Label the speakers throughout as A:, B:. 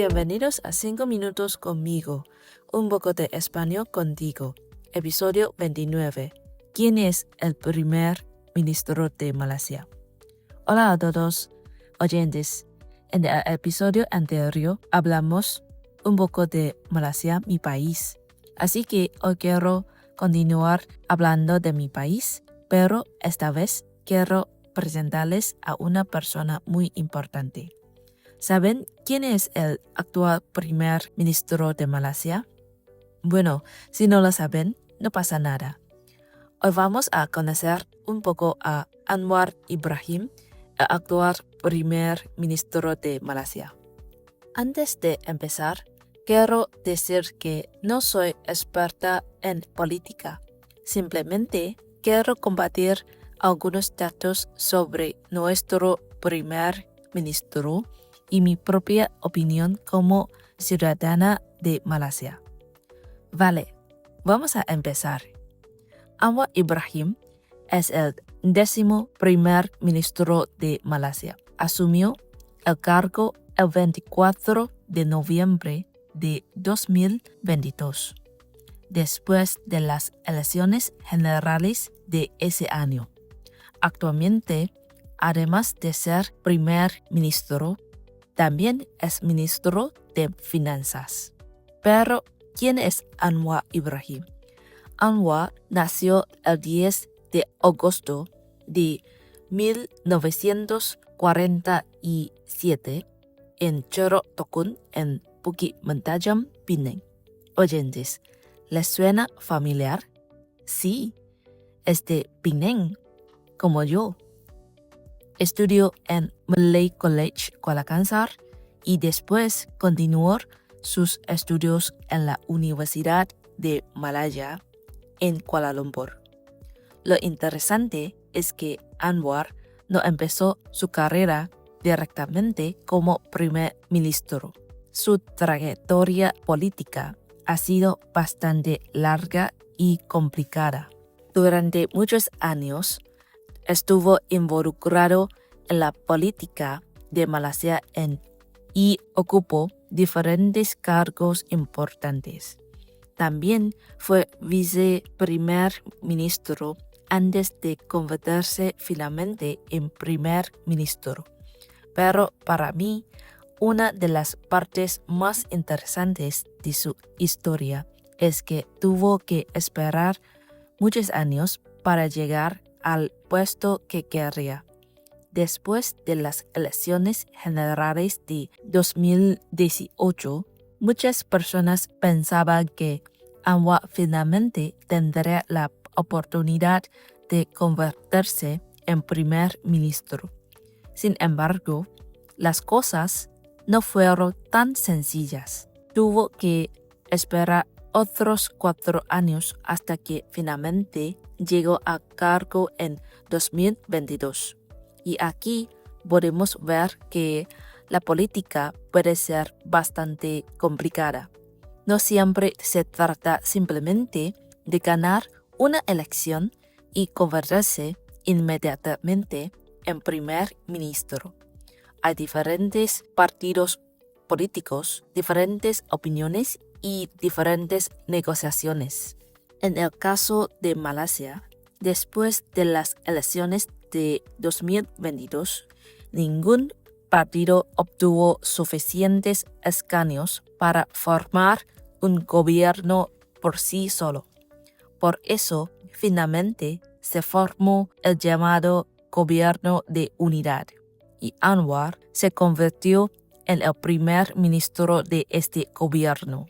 A: Bienvenidos a 5 minutos conmigo, un poco de español contigo. Episodio 29. ¿Quién es el primer ministro de Malasia? Hola a todos oyentes. En el episodio anterior hablamos un poco de Malasia, mi país. Así que hoy quiero continuar hablando de mi país, pero esta vez quiero presentarles a una persona muy importante. ¿Saben quién es el actual primer ministro de Malasia? Bueno, si no lo saben, no pasa nada. Hoy vamos a conocer un poco a Anwar Ibrahim, el actual primer ministro de Malasia. Antes de empezar, quiero decir que no soy experta en política. Simplemente quiero compartir algunos datos sobre nuestro primer ministro y mi propia opinión como ciudadana de Malasia. Vale, vamos a empezar. Anwar Ibrahim es el 10º primer ministro de Malasia. Asumió el cargo el 24 de noviembre de 2022, después de las elecciones generales de ese año. Actualmente, además de ser primer ministro, también es ministro de Finanzas. Pero, ¿quién es Anwar Ibrahim? Anwar nació el 10 de agosto de 1947 en Chero Tokun, en Bukit Mentajam, Penang. Oyentes, ¿les suena familiar? Sí, es de Penang, como yo. Estudió en Malay College, Kuala Kangsar, y después continuó sus estudios en la Universidad de Malaya en Kuala Lumpur. Lo interesante es que Anwar no empezó su carrera directamente como primer ministro. Su trayectoria política ha sido bastante larga y complicada. Durante muchos años, estuvo involucrado en la política de Malasia y ocupó diferentes cargos importantes. También fue viceprimer ministro antes de convertirse finalmente en primer ministro. Pero para mí, una de las partes más interesantes de su historia es que tuvo que esperar muchos años para llegar al puesto que quería. Después de las elecciones generales de 2018, muchas personas pensaban que Anwar finalmente tendría la oportunidad de convertirse en primer ministro. Sin embargo, las cosas no fueron tan sencillas. Tuvo que esperar otros 4 años hasta que finalmente llegó a cargo en 2022. Y aquí podemos ver que la política puede ser bastante complicada. No siempre se trata simplemente de ganar una elección y convertirse inmediatamente en primer ministro. Hay diferentes partidos políticos, diferentes opiniones y diferentes negociaciones. En el caso de Malasia, después de las elecciones de 2022, ningún partido obtuvo suficientes escaños para formar un gobierno por sí solo. Por eso, finalmente, se formó el llamado Gobierno de Unidad, y Anwar se convirtió en el primer ministro de este gobierno.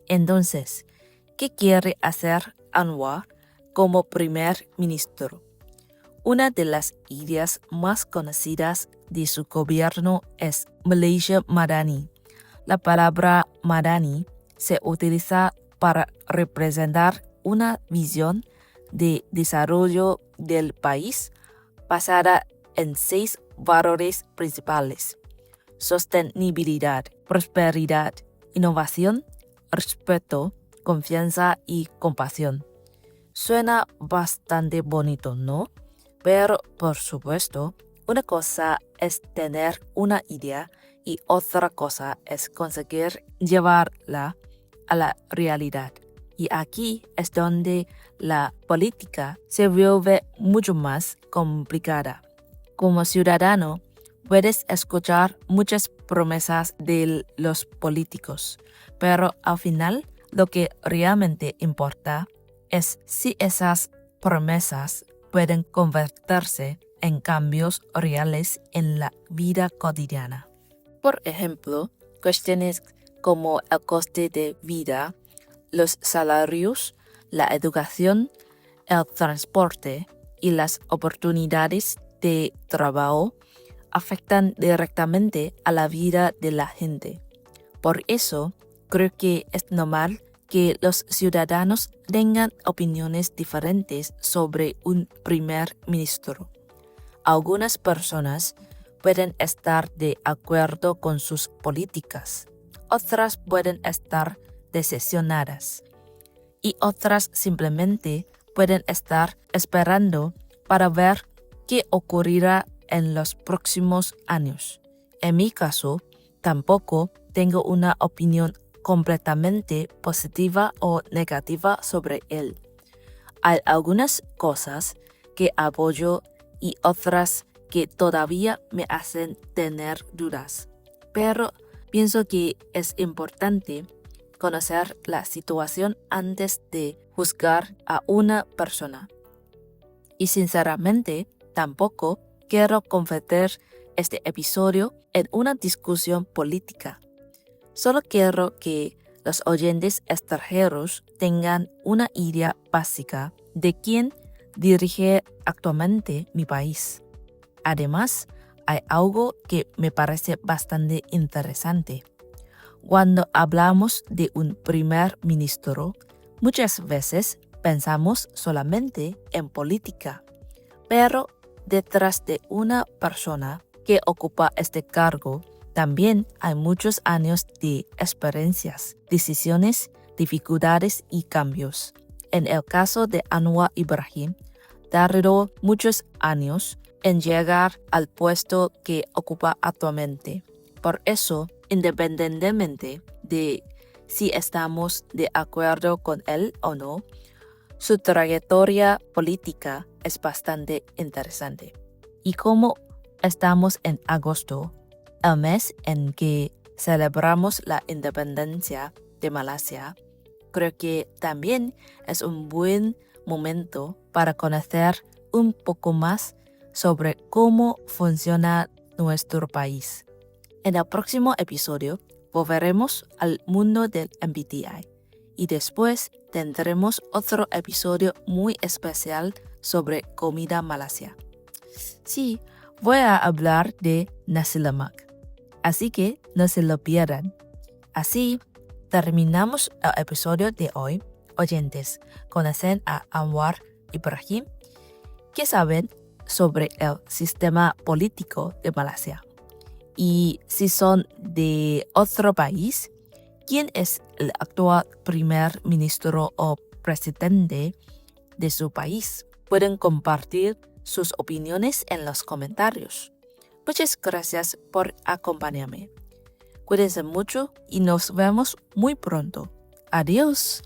A: Entonces, ¿qué quiere hacer Anwar como primer ministro? Una de las ideas más conocidas de su gobierno es Malaysia Madani. La palabra Madani se utiliza para representar una visión de desarrollo del país basada en 6 valores principales: sostenibilidad, prosperidad, innovación, respeto, confianza y compasión. Suena bastante bonito, ¿no? Pero, por supuesto, una cosa es tener una idea y otra cosa es conseguir llevarla a la realidad. Y aquí es donde la política se vuelve mucho más complicada. Como ciudadano, puedes escuchar muchas promesas de los políticos, pero al final lo que realmente importa es si esas promesas pueden convertirse en cambios reales en la vida cotidiana. Por ejemplo, cuestiones como el coste de vida, los salarios, la educación, el transporte y las oportunidades de trabajo afectan directamente a la vida de la gente. Por eso, creo que es normal que los ciudadanos tengan opiniones diferentes sobre un primer ministro. Algunas personas pueden estar de acuerdo con sus políticas, otras pueden estar decepcionadas y otras simplemente pueden estar esperando para ver qué ocurrirá en los próximos años. En mi caso, tampoco tengo una opinión completamente positiva o negativa sobre él. Hay algunas cosas que apoyo y otras que todavía me hacen tener dudas. Pero pienso que es importante conocer la situación antes de juzgar a una persona. Y sinceramente, tampoco quiero convertir este episodio en una discusión política. Solo quiero que los oyentes extranjeros tengan una idea básica de quién dirige actualmente mi país. Además, hay algo que me parece bastante interesante. Cuando hablamos de un primer ministro, muchas veces pensamos solamente en política, pero detrás de una persona que ocupa este cargo, también hay muchos años de experiencias, decisiones, dificultades y cambios. En el caso de Anwar Ibrahim, tardó muchos años en llegar al puesto que ocupa actualmente. Por eso, independientemente de si estamos de acuerdo con él o no, su trayectoria política es bastante interesante. Y como estamos en agosto, el mes en que celebramos la independencia de Malasia, creo que también es un buen momento para conocer un poco más sobre cómo funciona nuestro país. En el próximo episodio volveremos al mundo del MBTI y después tendremos otro episodio muy especial sobre comida malasia. Sí, voy a hablar de nasi lemak, así que no se lo pierdan. Así terminamos el episodio de hoy. Oyentes, ¿conocen a Anwar Ibrahim? ¿Qué saben sobre el sistema político de Malasia? Y si son de otro país, ¿quién es el actual primer ministro o presidente de su país? Pueden compartir sus opiniones en los comentarios. Muchas gracias por acompañarme. Cuídense mucho y nos vemos muy pronto. Adiós.